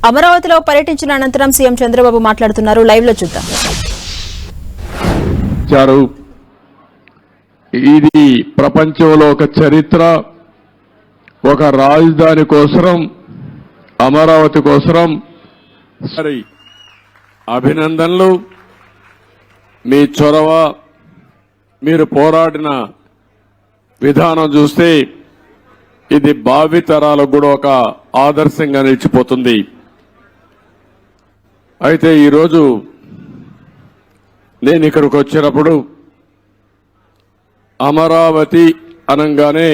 అమరావతిలో పర్యటించిన అనంతరం సీఎం చంద్రబాబు మాట్లాడుతున్నారు. లైవ్ లో చూద్దాం. ఇది ప్రపంచంలో ఒక చరిత్ర, ఒక రాజధాని కోసం, అమరావతి కోసం అభినందనలు. మీ చొరవ, మీరు పోరాడిన విధానం చూస్తే ఇది భావితరాలకు కూడా ఒక ఆదర్శంగా నిలిచిపోతుంది. అయితే ఈరోజు నేను ఇక్కడికి వచ్చినప్పుడు అమరావతి అనగానే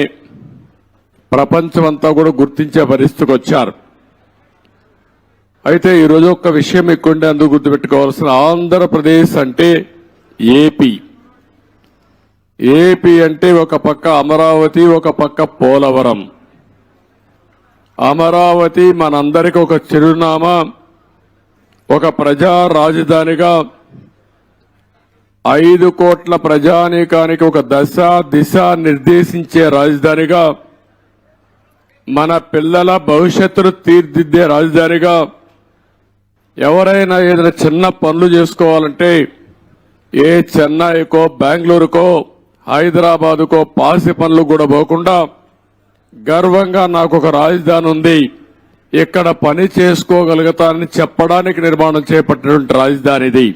ప్రపంచమంతా కూడా గుర్తించే పరిస్థితికి వచ్చారు. అయితే ఈరోజు ఒక విషయం ఎక్కువంటే అందుకు గుర్తుపెట్టుకోవాల్సిన, ఆంధ్రప్రదేశ్ అంటే ఏపీ. ఏపీ అంటే ఒక పక్క అమరావతి, ఒక పక్క పోలవరం. అమరావతి మనందరికీ ఒక చిరునామా, ఒక ప్రజా రాజధానిగా, 5 కోట్ల ప్రజానీకానికి ఒక దశ దిశ నిర్దేశించే రాజధానిగా, మన పిల్లల భవిష్యత్తును తీర్చిదిద్దే రాజధానిగా, ఎవరైనా ఏదైనా చిన్న పనులు చేసుకోవాలంటే ఏ చెన్నైకో, బెంగళూరుకో, హైదరాబాదుకో పాసి పనులు కూడా పోకుండా గర్వంగా నాకు ఒక రాజధాని ఉంది, ఇక్కడ పని చేసుకోగలుగుతానని చెప్పడానికి నిర్మాణం చేపట్టినటువంటి రాజధాని ఇది.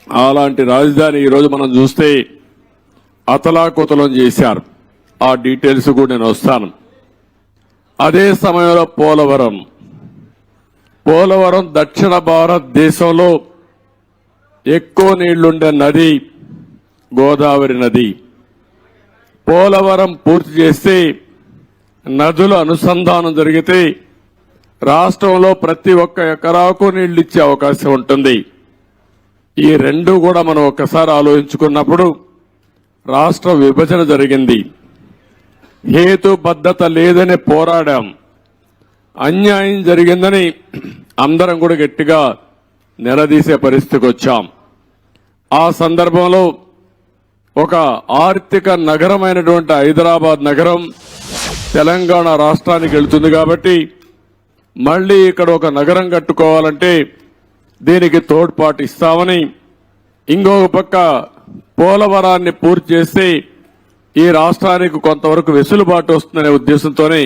అలాంటి రాజధాని ఈరోజు మనం చూస్తే అతలాకుతలం చేశారు. ఆ డీటెయిల్స్ కూడా నేను వస్తాను. అదే సమయంలో పోలవరం దక్షిణ భారతదేశంలో ఎక్కువ నీళ్లుండే నది గోదావరి నది. పోలవరం పూర్తి చేస్తే నదుల అనుసంధానం జరిగితే రాష్ట్రంలో ప్రతి ఒక్క ఎకరాకు నీళ్లు ఇచ్చే అవకాశం ఉంటుంది. ఈ రెండు కూడా మనం ఒక్కసారి ఆలోచించుకున్నప్పుడు రాష్ట్ర విభజన జరిగింది. హేతుబద్ధత లేదని పోరాడాం, అన్యాయం జరిగిందని అందరం కూడా గట్టిగా నిలదీసే పరిస్థితికి వచ్చాం. ఆ సందర్భంలో ఒక ఆర్థిక నగరమైనటువంటి హైదరాబాద్ నగరం తెలంగాణ రాష్ట్రానికి వెళ్తుంది కాబట్టి మళ్లీ ఇక్కడ ఒక నగరం కట్టుకోవాలంటే దీనికి తోడ్పాటు ఇస్తామని, ఇంకొక పక్క పోలవరాన్ని పూర్తి చేస్తే ఈ రాష్ట్రానికి కొంతవరకు వెసులుబాటు వస్తుందనే ఉద్దేశంతోనే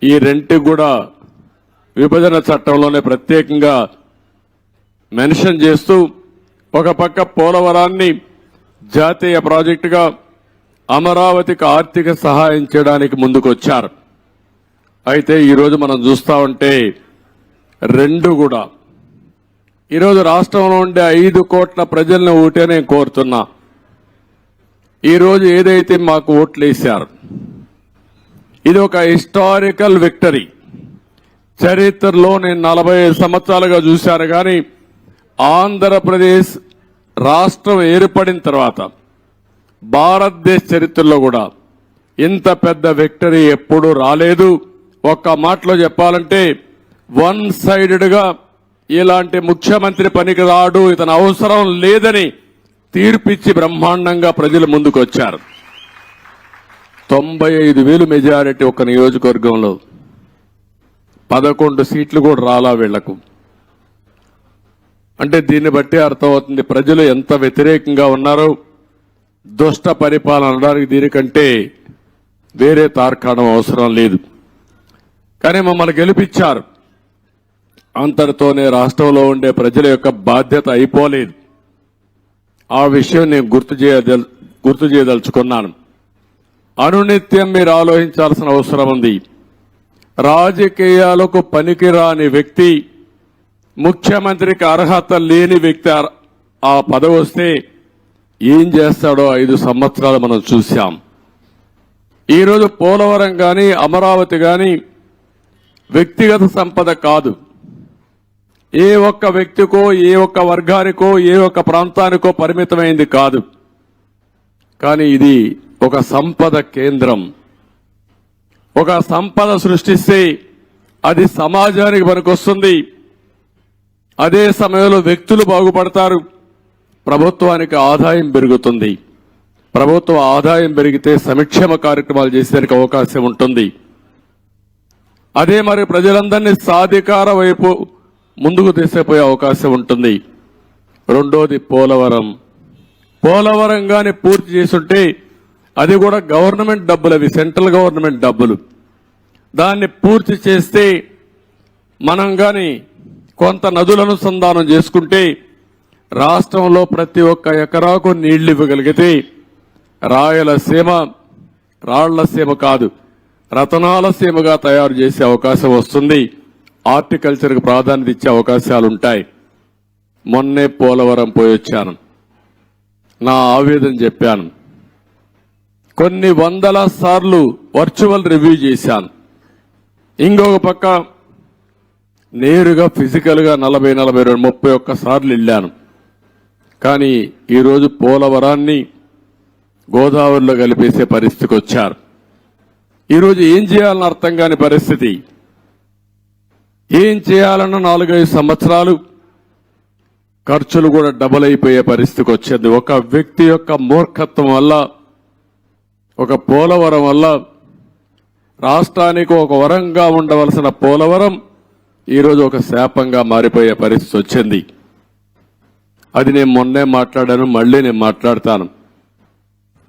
ఈ రెంటికి కూడా విభజన చట్టంలోనే ప్రత్యేకంగా మెన్షన్ చేస్తూ ఒక పక్క పోలవరాన్ని జాతీయ ప్రాజెక్టుగా, అమరావతికి ఆర్థిక సహాయం చేయడానికి ముందుకొచ్చారు. అయితే ఈరోజు మనం చూస్తా ఉంటే రెండు కూడా ఈరోజు రాష్ట్రంలో ఉండే 5 కోట్ల ప్రజలను ఓటే నేను కోరుతున్నా. ఈరోజు ఏదైతే మాకు ఓట్లు వేశారు ఇది ఒక హిస్టారికల్ విక్టరీ. చరిత్రలో నేను 45 సంవత్సరాలుగా చూశాను కానీ ఆంధ్రప్రదేశ్ రాష్ట్రం ఏర్పడిన తర్వాత భారతదేశ చరిత్రలో కూడా ఇంత పెద్ద విక్టరీ ఎప్పుడూ రాలేదు. ఒక్క మాటలో చెప్పాలంటే వన్ సైడెడ్ గా ఇలాంటి ముఖ్యమంత్రి పనికి రాడు, ఇతను అవసరం లేదని తీర్పిచ్చి బ్రహ్మాండంగా ప్రజలు ముందుకు వచ్చారు. 95,000 మెజారిటీ ఒక నియోజకవర్గంలో, 11 సీట్లు కూడా రాలా వీళ్లకు. అంటే దీన్ని బట్టి అర్థమవుతుంది ప్రజలు ఎంత వ్యతిరేకంగా ఉన్నారో. దుష్ట పరిపాలన అనడానికి దీనికంటే వేరే తార్కాణం అవసరం లేదు. కానీ మమ్మల్ని గెలిపించారు. అంతటితోనే రాష్ట్రంలో ఉండే ప్రజల యొక్క బాధ్యత అయిపోలేదు. ఆ విషయం నేను గుర్తు చేయదలుచుకున్నాను. అనునిత్యం మీరు ఆలోచించాల్సిన అవసరం ఉంది. రాజకీయాలకు పనికిరాని వ్యక్తి, ముఖ్యమంత్రికి అర్హత లేని వ్యక్తి ఆ పదవి వస్తే ఏం చేస్తాడో 5 సంవత్సరాలు మనం చూశాం. ఈరోజు పోలవరం గాని, అమరావతి గాని వ్యక్తిగత సంపద కాదు. ఏ ఒక్క వ్యక్తికో, ఏ ఒక్క వర్గానికో, ఏ ఒక్క ప్రాంతానికో పరిమితమైంది కాదు. కానీ ఇది ఒక సంపద కేంద్రం. ఒక సంపద సృష్టిస్తే అది సమాజానికి పనికొస్తుంది. అదే సమయంలో వ్యక్తులు బాగుపడతారు, ప్రభుత్వానికి ఆదాయం పెరుగుతుంది. ప్రభుత్వ ఆదాయం పెరిగితే సంక్షేమ కార్యక్రమాలు చేసేందుకు అవకాశం ఉంటుంది. అదే మరి ప్రజలందరినీ సాధికార వైపు ముందుకు తీసుకుపోయే అవకాశం ఉంటుంది. రెండోది పోలవరం గాని పూర్తి చేసుంటే అది కూడా గవర్నమెంట్ డబ్బులు, అవి సెంట్రల్ గవర్నమెంట్ డబ్బులు. దాన్ని పూర్తి చేస్తే మనం గాని కొంత నదుల అనుసంధానం చేసుకుంటే రాష్ట్రంలో ప్రతి ఒక్క ఎకరాకు నీళ్లు ఇవ్వగలిగితే రాయలసీమ రాళ్లసీమ కాదు, రతనాల సీమగా తయారు చేసే అవకాశం వస్తుంది. హార్టికల్చర్కు ప్రాధాన్యత ఇచ్చే అవకాశాలుంటాయి. మొన్నే పోలవరం పోయొచ్చాను, నా ఆవేదన చెప్పాను. కొన్ని వందల సార్లు వర్చువల్ రివ్యూ చేశాను. ఇంకొక పక్క నేరుగా ఫిజికల్గా 40-41 సార్లు వెళ్ళాను. కానీ ఈరోజు పోలవరాన్ని గోదావరిలో కలిపేసే పరిస్థితికి వచ్చారు. ఈరోజు ఏం చేయాలని అర్థం కాని పరిస్థితి. ఏం చేయాలన్న 4-5 సంవత్సరాలు ఖర్చులు కూడా డబుల్ అయిపోయే పరిస్థితికి వచ్చింది. ఒక వ్యక్తి యొక్క మూర్ఖత్వం వల్ల, ఒక పోలవరం వల్ల రాష్ట్రానికి ఒక వరంగా ఉండవలసిన పోలవరం ఈరోజు ఒక శాపంగా మారిపోయే పరిస్థితి వచ్చింది. అది నేను మొన్నే మాట్లాడాను, మళ్ళీ నేను మాట్లాడతాను.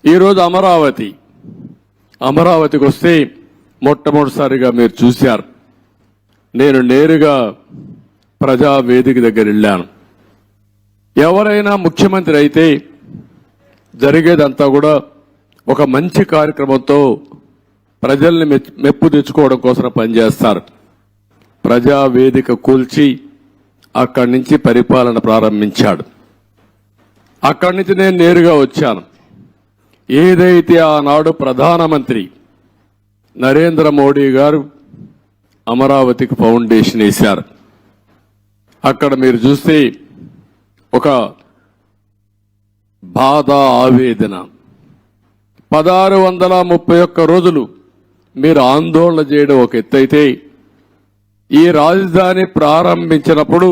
ఈరోజు అమరావతికి వస్తే మొట్టమొదటిసారిగా మీరు చూశారు, నేను నేరుగా ప్రజావేదిక దగ్గర వెళ్ళాను. ఎవరైనా ముఖ్యమంత్రి అయితే జరిగేదంతా కూడా ఒక మంచి కార్యక్రమంతో ప్రజల్ని మెప్పు తెచ్చుకోవడం కోసం పనిచేస్తారు. ప్రజావేదిక కూల్చి అక్కడి నుంచి పరిపాలన ప్రారంభించాడు. అక్కడి నుంచి నేను నేరుగా వచ్చాను. ఏదైతే ఆనాడు ప్రధానమంత్రి నరేంద్ర మోడీ గారు అమరావతికి ఫౌండేషన్ వేశారు, అక్కడ మీరు చూస్తే ఒక బాధ, ఆవేదన. 1631 రోజులు మీరు ఆందోళన చేయడం ఒక ఎత్తైతే, ఈ రాజధాని ప్రారంభించినప్పుడు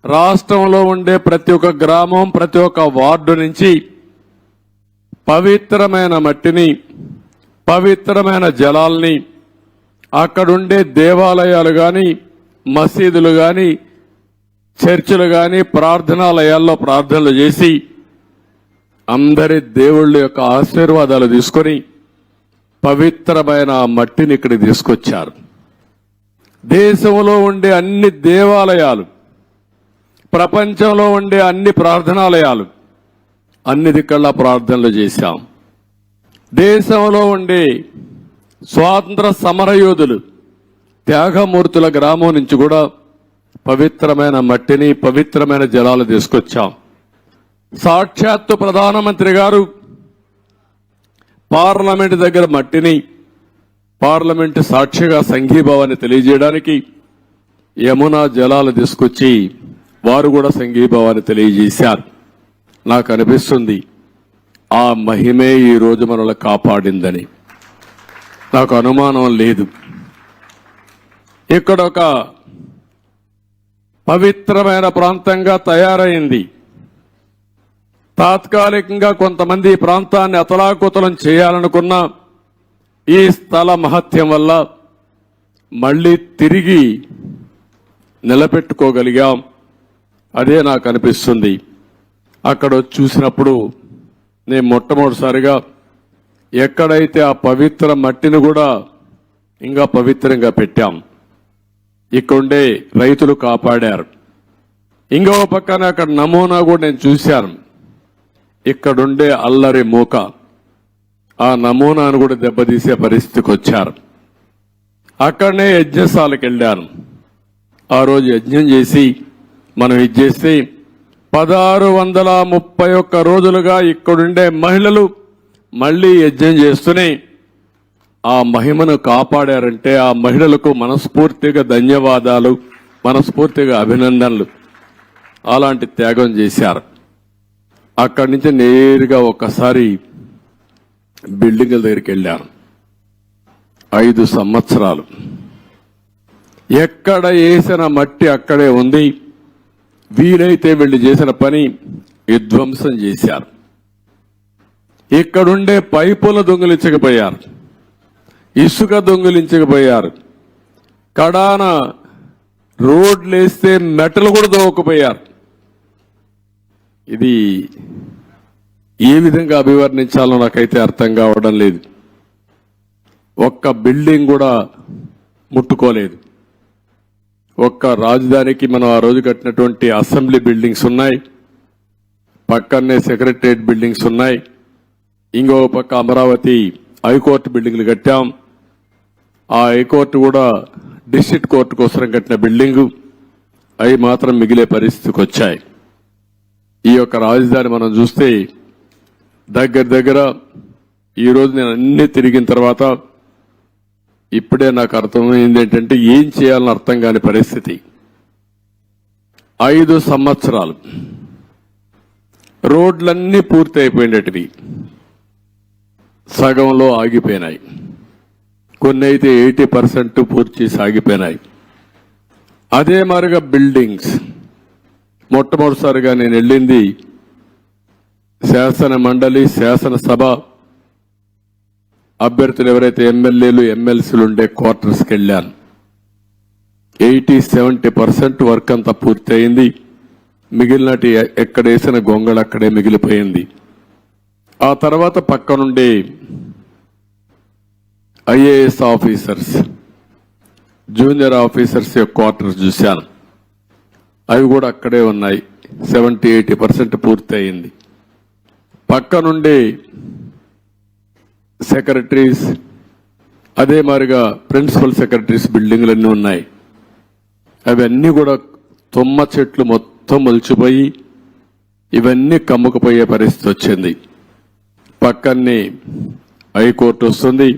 రాష్ట్రంలో ఉండే ప్రతి ఒక్క గ్రామం, ప్రతి ఒక్క వార్డు నుంచి పవిత్రమైన మట్టిని, పవిత్రమైన జలాల్ని, అక్కడుండే దేవాలయాలు గాని, మసీదులు గాని, చర్చిలు గాని, ప్రార్థనాలయాల్లో ప్రార్థనలు చేసి అందరి దేవుళ్ళ యొక్క ఆశీర్వాదాలు తీసుకొని పవిత్రమైన మట్టిని ఇక్కడికి తీసుకొచ్చారు. దేశంలో ఉండే అన్ని దేవాలయాలు, ప్రపంచంలో ఉండే అన్ని ప్రార్థనాలయాలు, అన్ని దిక్కల్లా ప్రార్థనలు చేశాం. దేశంలో ఉండే స్వాతంత్ర సమరయోధులు, త్యాగమూర్తుల గ్రామం నుంచి కూడా పవిత్రమైన మట్టిని, పవిత్రమైన జలాలు తీసుకొచ్చాం. సాక్షాత్తు ప్రధానమంత్రి గారు పార్లమెంట్ దగ్గర మట్టిని, పార్లమెంటు సాక్షిగా సంఘీభావాన్ని తెలియజేయడానికి యమునా జలాలు తీసుకొచ్చి వారు కూడా సంఘీభావాన్ని తెలియజేశారు. నాకు అనిపిస్తుంది ఆ మహిమే ఈ రోజు మనల్ని కాపాడిందని. నాకు అనుమానం లేదు. ఇక్కడ ఒక పవిత్రమైన ప్రాంతంగా తయారైంది. తాత్కాలికంగా కొంతమంది ఈ ప్రాంతాన్ని అతలాకుతలం చేయాలనుకున్న ఈ స్థల మహత్యం వల్ల మళ్లీ తిరిగి నిలబెట్టుకోగలిగాం. అదే నాకు అనిపిస్తుంది. అక్కడ చూసినప్పుడు నేను మొట్టమొదటిసారిగా ఎక్కడైతే ఆ పవిత్ర మట్టిని కూడా ఇంకా పవిత్రంగా పెట్టాం, ఇక్కడుండే రైతులు కాపాడారు. ఇంకో పక్కన అక్కడ నమూనా కూడా నేను చూశాను. ఇక్కడుండే అల్లరి మూక, ఆ నమూనాను కూడా దెబ్బతీసే పరిస్థితికి వచ్చారు. అక్కడనే యజ్ఞశాలకు వెళ్ళాను. ఆ రోజు యజ్ఞం చేసి మనం ఇది చేస్తే 1631 రోజులుగా ఇక్కడుండే మహిళలు మళ్లీ యజ్ఞం చేస్తూనే ఆ మహిమను కాపాడారంటే ఆ మహిళలకు మనస్ఫూర్తిగా ధన్యవాదాలు, మనస్ఫూర్తిగా అభినందనలు. అలాంటి త్యాగం చేశారు. అక్కడి నుంచి నేరుగా ఒక్కసారి బిల్డింగ్ల దగ్గరికి వెళ్ళాను. 5 సంవత్సరాలు ఎక్కడ వేసిన మట్టి అక్కడే ఉంది. వీలైతే వీళ్ళు చేసిన పని విధ్వంసం చేశారు. ఇక్కడుండే పైపుల దొంగిలించకపోయారు, ఇసుక దొంగిలించకపోయారు, కడాన రోడ్లు వేస్తే మెటలు కూడా దోవకపోయారు. ఇది ఏ విధంగా అభివర్ణించాలో నాకైతే అర్థం కావడం లేదు. ఒక్క బిల్డింగ్ కూడా ముట్టుకోలేదు. ఒక్క రాజధానికి మనం ఆ రోజు కట్టినటువంటి అసెంబ్లీ బిల్డింగ్స్ ఉన్నాయి, పక్కనే సెక్రటరియట్ బిల్డింగ్స్ ఉన్నాయి, ఇంకో పక్క అమరావతి హైకోర్టు బిల్డింగ్లు కట్టాం. ఆ హైకోర్టు కూడా డిస్ట్రిక్ట్ కోర్టు కోసం కట్టిన బిల్డింగు, అవి మాత్రం మిగిలే పరిస్థితికి వచ్చాయి. ఈ యొక్క రాజధాని మనం చూస్తే దగ్గర ఈరోజు నేను అన్ని తిరిగిన తర్వాత ఇప్పుడే నాకు అర్థమైంది ఏంటంటే ఏం చేయాలని అర్థం కాని పరిస్థితి. 5 సంవత్సరాలు రోడ్లన్నీ పూర్తి అయిపోయినటివి, సగంలో ఆగిపోయినాయి, కొన్ని అయితే 80% పూర్తి చేసి ఆగిపోయినాయి. అదే మాదిరిగా బిల్డింగ్స్, మొట్టమొదటిసారిగా నేను వెళ్ళింది శాసన మండలి, శాసనసభ అభ్యర్థులు ఎవరైతే ఎమ్మెల్యేలు ఎమ్మెల్సీలు ఉండే క్వార్టర్స్కి వెళ్ళాను. 80-70% వర్క్ అంతా పూర్తి అయింది. మిగిలినటి ఎక్కడేసిన గొంగళ అక్కడే మిగిలిపోయింది. ఆ తర్వాత పక్కనుండే ఐఏఎస్ ఆఫీసర్స్, జూనియర్ ఆఫీసర్స్ యొక్క క్వార్టర్స్ చూశాను. అవి కూడా అక్కడే ఉన్నాయి. 70-80% పూర్తి అయింది. పక్కనుండే సెక్రటరీస్, అదే మాదిరిగా ప్రిన్సిపల్ సెక్రటరీస్ బిల్డింగ్లన్నీ ఉన్నాయి. అవన్నీ కూడా తుమ్మ చెట్లు మొత్తం మొలిచిపోయి ఇవన్నీ కమ్ముకుపోయే పరిస్థితి వచ్చింది. పక్కనే హైకోర్టు వస్తుంది.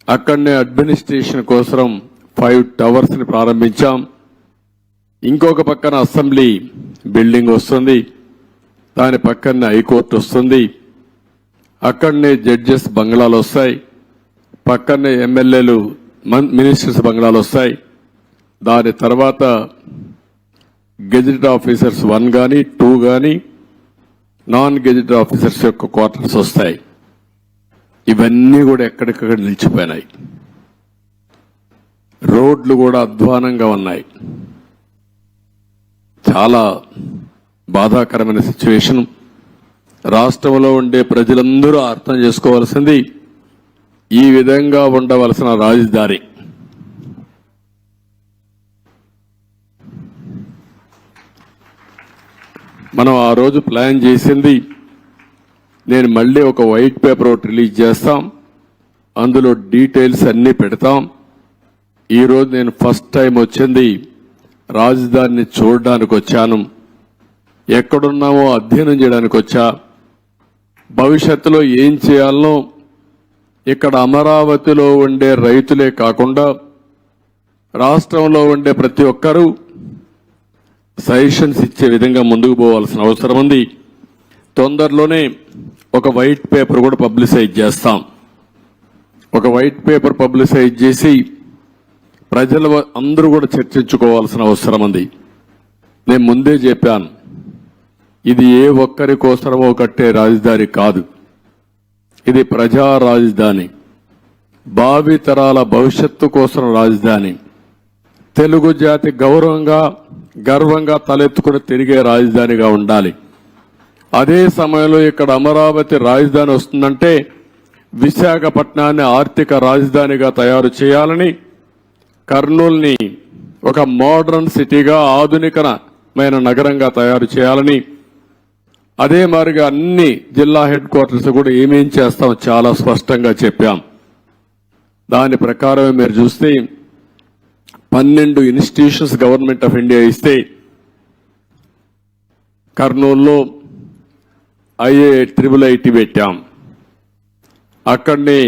అక్కడనే అడ్మినిస్ట్రేషన్ కోసం 5 టవర్స్ ని ప్రారంభించాం. ఇంకొక పక్కన అసెంబ్లీ బిల్డింగ్ వస్తుంది, దాని పక్కనే హైకోర్టు వస్తుంది. అక్కడనే జడ్జెస్ బంగ్లాలు వస్తాయి, పక్కనే ఎమ్మెల్యేలు మినిస్టర్స్ బంగ్లాలు వస్తాయి. దాని తర్వాత గెజిటెడ్ ఆఫీసర్స్ 1 గాని 2 గాని నాన్ గెజిటెడ్ ఆఫీసర్స్ యొక్క క్వార్టర్స్ వస్తాయి. ఇవన్నీ కూడా ఎక్కడికక్కడ నిలిచిపోయినాయి. రోడ్లు కూడా అధ్వానంగా ఉన్నాయి. చాలా బాధాకరమైన సిచ్యువేషన్. రాష్ట్రంలో ఉండే ప్రజలందరూ అర్థం చేసుకోవాల్సింది, ఈ విధంగా ఉండవలసిన రాజధాని మనం ఆ రోజు ప్లాన్ చేసింది. నేను మళ్ళీ ఒక వైట్ పేపర్ ఒకటి రిలీజ్ చేస్తాం, అందులో డీటెయిల్స్ అన్ని పెడతాం. ఈరోజు నేను ఫస్ట్ టైం వచ్చింది రాజధానిని చూడడానికి వచ్చాను. ఎక్కడున్నామో అధ్యయనం చేయడానికి వచ్చా. భవిష్యత్తులో ఏం చేయాలనో ఇక్కడ అమరావతిలో ఉండే రైతులే కాకుండా రాష్ట్రంలో ఉండే ప్రతి ఒక్కరూ సజెషన్స్ ఇచ్చే విధంగా ముందుకు పోవాల్సిన అవసరం ఉంది. తొందరలోనే ఒక వైట్ పేపర్ కూడా పబ్లిసైజ్ చేస్తాం. ఒక వైట్ పేపర్ పబ్లిసైజ్ చేసి ప్రజలు అందరూ కూడా చర్చించుకోవాల్సిన అవసరం ఉంది. నేను ముందే చెప్పాను, ఇది ఏ ఒక్కరి కోసమో కట్టే రాజధాని కాదు, ఇది ప్రజా రాజధాని, భావి తరాల భవిష్యత్తు కోసం రాజధాని, తెలుగు జాతి గర్వంగా తలెత్తుకుని తిరిగే రాజధానిగా ఉండాలి. అదే సమయంలో ఇక్కడ అమరావతి రాజధాని వస్తుందంటే విశాఖపట్నాన్ని ఆర్థిక రాజధానిగా తయారు చేయాలని, కర్నూలుని ఒక మోడర్న్ సిటీగా ఆధునికమైన నగరంగా తయారు చేయాలని, అదే మాదిరిగా అన్ని జిల్లా హెడ్ క్వార్టర్స్ కూడా ఏమేం చేస్తాం చాలా స్పష్టంగా చెప్పాం. దాని ప్రకారమే మీరు చూస్తే 12 ఇన్స్టిట్యూషన్స్ గవర్నమెంట్ ఆఫ్ ఇండియా ఇస్తే కర్నూలులో IIT పెట్టాం, అక్కడనే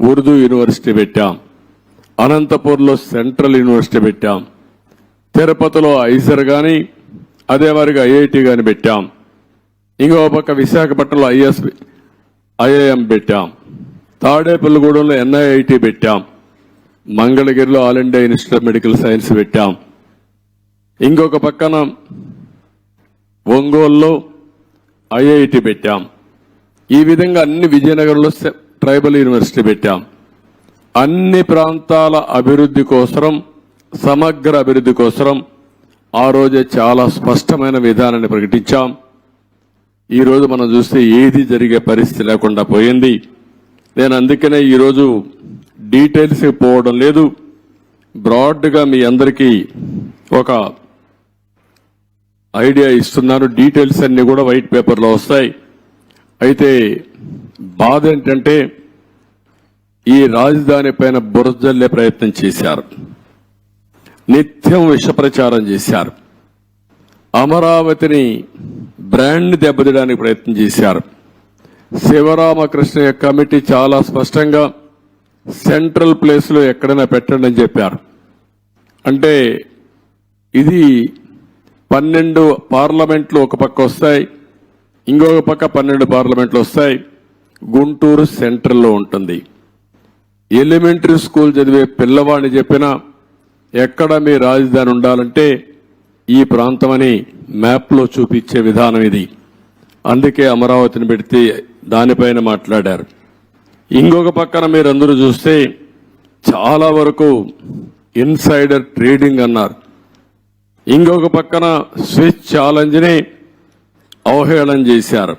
ఉర్దూ యూనివర్సిటీ పెట్టాం, అనంతపూర్లో సెంట్రల్ యూనివర్సిటీ పెట్టాం, తిరుపతిలో ఐజర్ గాని అదే మాదిరిగా IIT గాని పెట్టాం, ఇంకో పక్క విశాఖపట్నంలో IIM పెట్టాం, తాడేపల్లిగూడెంలో NIIT పెట్టాం, మంగళగిరిలో all India institute of medical science పెట్టాం, ఇంకొక పక్కన ఒంగోలులో IIT పెట్టాం. ఈ విధంగా అన్ని విజయనగరంలో ట్రైబల్ యూనివర్సిటీ పెట్టాం. అన్ని ప్రాంతాల అభివృద్ధి కోసం, సమగ్ర అభివృద్ధి కోసం ఆ రోజే చాలా స్పష్టమైన విధానాన్ని ప్రకటించాం. ఈ రోజు మనం చూస్తే ఏది జరిగే పరిస్థితి లేకుండా పోయింది. నేను అందుకనే ఈరోజు డీటెయిల్స్ పోవడం లేదు. బ్రాడ్గా మీ అందరికీ ఒక ఐడియా ఇస్తున్నాను. డీటెయిల్స్ అన్ని కూడా వైట్ పేపర్లో వస్తాయి. అయితే బాధ ఏంటంటే ఈ రాజధాని పైన బురజల్లే ప్రయత్నం చేశారు. నిత్యం విష ప్రచారం చేశారు. అమరావతిని బ్రాండ్ దెబ్బతీయడానికి ప్రయత్నం చేశారు. శివరామకృష్ణ కమిటీ చాలా స్పష్టంగా సెంట్రల్ ప్లేస్ లో ఎక్కడైనా పెట్టండి అని చెప్పారు. అంటే ఇది 12 పార్లమెంట్లు ఒక పక్క వస్తాయి, ఇంకొక పక్క 12 పార్లమెంట్లు వస్తాయి. గుంటూరు సెంట్రల్లో ఉంటుంది. ఎలిమెంటరీ స్కూల్ చదివే పిల్లవాడిని చెప్పినా ఎక్కడ మీ రాజధాని ఉండాలంటే ఈ ప్రాంతం అని మ్యాప్లో చూపించే విధానం ఇది. అందుకే అమరావతిని పెడితే దానిపైన మాట్లాడారు. ఇంకొక పక్కన మీరందరూ చూస్తే చాలా వరకు ఇన్సైడర్ ట్రేడింగ్ అన్నారు. ఇంకొక పక్కన స్విచ్ ఛాలెంజ్ని అవహేళన చేశారు.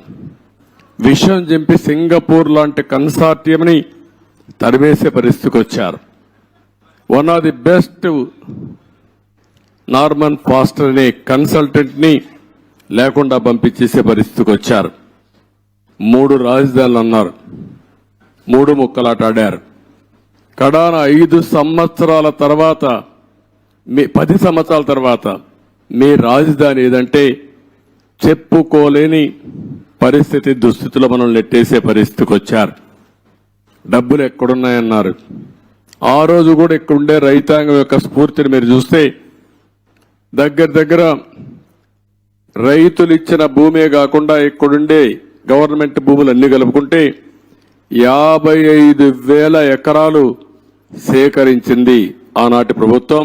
విషయం చింపి సింగపూర్ లాంటి కన్సార్టియంని తరివేసే పరిస్థితికి వచ్చారు. One of the best Norman faster అనే కన్సల్టెంట్ ని లేకుండా పంపించేసే పరిస్థితికి వచ్చారు. 3 రాజధానులు అన్నారు, 3 ముక్కలాట ఆడారు. కడాన 5 సంవత్సరాల తర్వాత 10 సంవత్సరాల తర్వాత మీ రాజధాని ఏదంటే చెప్పుకోలేని పరిస్థితి, దుస్థితిలో మనం నెట్టేసే పరిస్థితికి వచ్చారు. డబ్బులు ఎక్కడున్నాయన్నారు. ఆ రోజు కూడా ఇక్కడుండే రైతాంగం యొక్క స్ఫూర్తిని మీరు చూస్తే దగ్గర రైతులు ఇచ్చిన భూమే కాకుండా ఇక్కడుండే గవర్నమెంట్ భూములు అన్ని కలుపుకుంటే 55,000 ఎకరాలు సేకరించింది ఆనాటి ప్రభుత్వం.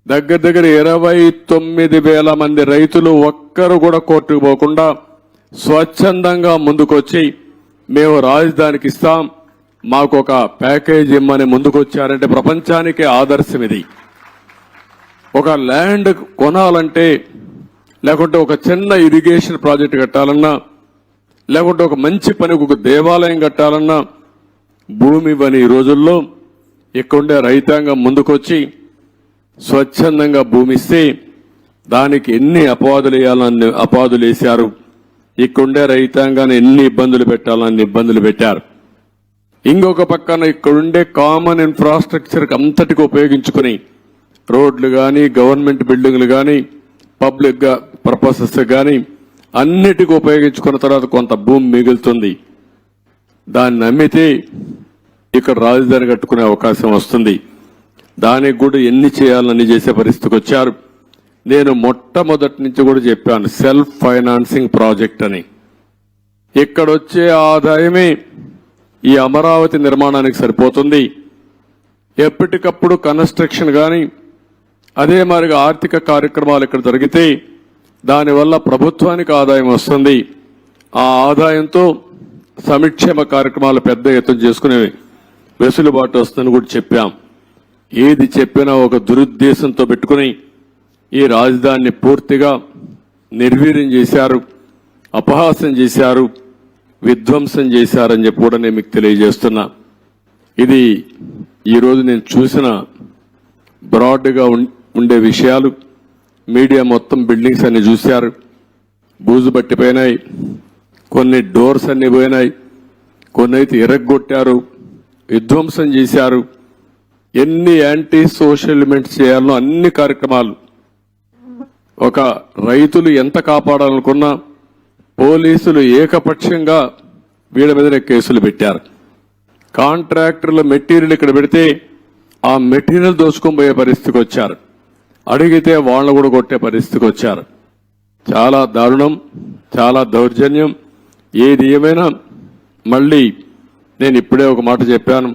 దగ్గర 29,000 మంది రైతులు ఒక్కరు కూడా కోర్టుకు పోకుండా స్వచ్ఛందంగా ముందుకొచ్చి మేము రాజధానికి ఇస్తాం, మాకు ఒక ప్యాకేజ్ ఇమ్మని ముందుకొచ్చారంటే ప్రపంచానికి ఆదర్శం ఇది. ఒక ల్యాండ్ కొనాలంటే, లేకుంటే ఒక చిన్న ఇరిగేషన్ ప్రాజెక్ట్ కట్టాలన్నా, లేకుంటే ఒక మంచి పనికి ఒక దేవాలయం కట్టాలన్నా భూమి ఇవ్వని ఈ రోజుల్లో ఇక్కడుండే రైతాంగం ముందుకొచ్చి స్వచ్ఛందంగా భూమి ఇస్తే దానికి ఎన్ని అపవాదులు వేయాలని అపవాదులు వేశారు. ఇక్కడుండే రైతాంగాన్ని ఎన్ని ఇబ్బందులు పెట్టాలని ఇబ్బందులు పెట్టారు. ఇంకొక పక్కన ఇక్కడుండే కామన్ ఇన్ఫ్రాస్ట్రక్చర్ అంతటికి ఉపయోగించుకుని రోడ్లు కానీ, గవర్నమెంట్ బిల్డింగ్లు కానీ, పబ్లిక్ పర్పసెస్ కానీ అన్నిటికీ ఉపయోగించుకున్న తర్వాత కొంత భూమి మిగులుతుంది. దాన్ని అమ్మితే ఇక్కడ రాజధాని కట్టుకునే అవకాశం వస్తుంది. దానికి కూడా ఎన్ని చేయాలని చేసే పరిస్థితికి వచ్చారు. నేను మొట్టమొదటి నుంచి కూడా చెప్పాను, సెల్ఫ్ ఫైనాన్సింగ్ ప్రాజెక్ట్ అని. ఇక్కడొచ్చే ఆదాయమే ఈ అమరావతి నిర్మాణానికి సరిపోతుంది. ఎప్పటికప్పుడు కన్స్ట్రక్షన్ కానీ, అదే మాదిరిగా ఆర్థిక కార్యక్రమాలు ఇక్కడ జరిగితే దానివల్ల ప్రభుత్వానికి ఆదాయం వస్తుంది. ఆ ఆదాయంతో సంక్షేమ కార్యక్రమాలు పెద్ద ఎత్తున చేసుకునే వెసులుబాటు వస్తుందని కూడా చెప్పాం. ఏది చెప్పినా ఒక దురుద్దేశంతో పెట్టుకుని ఈ రాజధానిని పూర్తిగా నిర్వీర్యం చేశారు, అపహాస్యం చేశారు, విధ్వంసం చేశారని చెప్పి కూడా నేను మీకు తెలియజేస్తున్నా. ఇది ఈరోజు నేను చూసిన బ్రాడ్గా ఉండే విషయాలు. మీడియా మొత్తం బిల్డింగ్స్ అన్ని చూశారు, బూజు పట్టిపోయినాయి, కొన్ని డోర్స్ అన్ని పోయినాయి, కొన్ని అయితే ఇరగ్గొట్టారు, విధ్వంసం చేశారు. ఎన్ని యాంటీ సోషల్ ఎలిమెంట్స్ చేయాలో అన్ని కార్యక్రమాలు. ఒక రైతులు ఎంత కాపాడాలనుకున్నా పోలీసులు ఏకపక్షంగా వీళ్ళ మీదనే కేసులు పెట్టారు. కాంట్రాక్టర్ల మెటీరియల్ ఇక్కడ పెడితే ఆ మెటీరియల్ దోచుకొని పోయే పరిస్థితికి వచ్చారు. అడిగితే వాళ్ళను కూడా కొట్టే పరిస్థితికి వచ్చారు. చాలా దారుణం, చాలా దౌర్జన్యం. ఏది ఏమైనా మళ్ళీ నేను ఇప్పుడే ఒక మాట చెప్పాను.